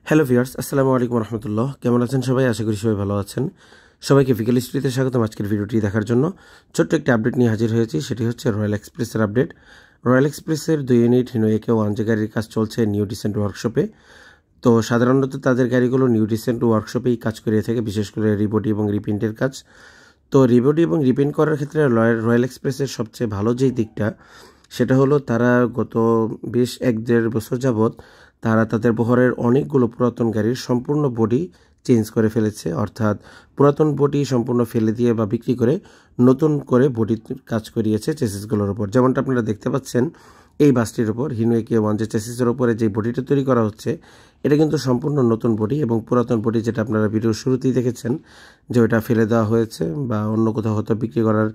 Hello viewers, আসসালামু আলাইকুম রহমতুল্লাহ। কেমন আছেন সবাই? আশা করি সবাই ভালো আছেন। সবাইকে ফিকেল স্ট্রিতে স্বাগতম। আজকের ভিডিওটি দেখার জন্য ছোট্ট একটি আপডেট নিয়ে হাজির হয়েছি। সেটি হচ্ছে রয়্যাল এক্সপ্রেসের আপডেট। রয়্যাল এক্সপ্রেসের 2 ইউনিট হিনো একে 1 গাড়ির কাজ চলছে নিউ ডিসেন্ট ওয়ার্কশপে। তো সাধারণত তাদের গাড়িগুলো নিউ ডিসেন্ট ওয়ার্কশপেই কাজ করিয়ে থাকে, বিশেষ করে রিবডি এবং রিপেন্টের কাজ। তো রিবডি এবং রিপেন্ট করার ক্ষেত্রে রয়্যাল এক্সপ্রেসের সবচেয়ে ভালো যেই দিকটা সেটা হলো তারা গত বেশ 1-1.5 বছর যাবৎ তারা তাদের বহরের অনেকগুলো পুরাতন গাড়ির সম্পূর্ণ বডি চেঞ্জ করে ফেলেছে। অর্থাৎ পুরাতন বডি সম্পূর্ণ ফেলে দিয়ে বা বিক্রি করে নতুন করে বডি কাজ করিয়েছে চেসিসগুলোর উপর। যেমনটা আপনারা দেখতে পাচ্ছেন এই বাসটির উপর হিনো একে 1 যে চেসিসের উপরে যে বডিটা তৈরি করা হচ্ছে এটা কিন্তু সম্পূর্ণ নতুন বডি, এবং পুরাতন বডি যেটা আপনারা ভিডিওর শুরুতেই দেখেছেন যে ওটা ফেলে দেওয়া হয়েছে বা অন্য কোথাও হয়তো বিক্রি করার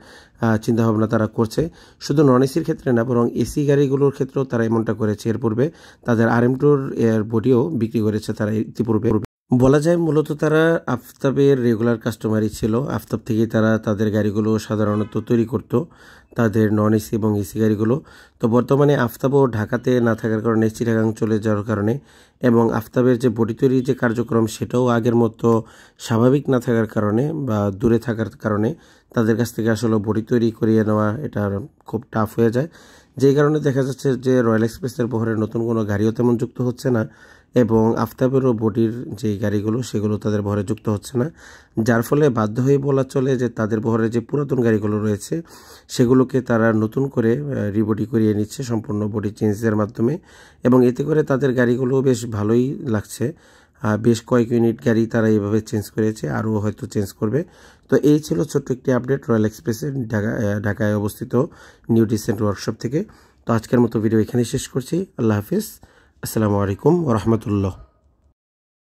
চিন্তাভাবনা তারা করছে। শুধু নন এসির ক্ষেত্রে না, বরং এসি গাড়িগুলোর ক্ষেত্রেও তারা এমনটা করেছে। এর পূর্বে তাদের RM2 এর বডিও বিক্রি করেছে তারা ইতিপূর্বে। বলা যায় মূলত তারা আফতাবের রেগুলার কাস্টমারই ছিল। আফতাব থেকেই তারা তাদের গাড়িগুলো সাধারণত তৈরি করত, তাদের নন এসি এবং এসি গাড়িগুলো। তো বর্তমানে আফতাবও ঢাকাতে না থাকার কারণে, চিটাগাং চলে যাওয়ার কারণে, এবং আফতাবের যে বডি তৈরির যে কার্যক্রম সেটাও আগের মতো স্বাভাবিক না থাকার কারণে বা দূরে থাকার কারণে তাদের কাছ থেকে আসলে বডি তৈরি করিয়ে নেওয়া এটা খুব টাফ হয়ে যায়। যেই কারণে দেখা যাচ্ছে যে রয়্যাল এক্সপ্রেসের বহরে নতুন কোনো গাড়িও তেমন যুক্ত হচ্ছে না, এবং আফতাবেরও বডির যে গাড়িগুলো সেগুলো তাদের বহরে যুক্ত হচ্ছে না। যার ফলে বাধ্য হয়ে বলা চলে যে তাদের বহরে যে পুরাতন গাড়িগুলো রয়েছে সেগুলোকে তারা নতুন করে রিবডি করিয়ে নিচ্ছে সম্পূর্ণ বডি চেঞ্জের মাধ্যমে, এবং এতে করে তাদের গাড়িগুলো বেশ ভালোই লাগছে। বেশ কয়েক ইউনিট গাড়ি তারা এইভাবে চেঞ্জ করেছে, আরও হয়তো চেঞ্জ করবে। তো এই ছিল ছোট্ট একটি আপডেট রয়্যাল এক্সপ্রেসের ঢাকায় অবস্থিত নিউ ডিসেন্ট ওয়ার্কশপ থেকে। তো আজকের মতো ভিডিও এখানেই শেষ করছি। আল্লাহ হাফিজ, আসসালামু আলাইকুম ওয়া রাহমাতুল্লাহ।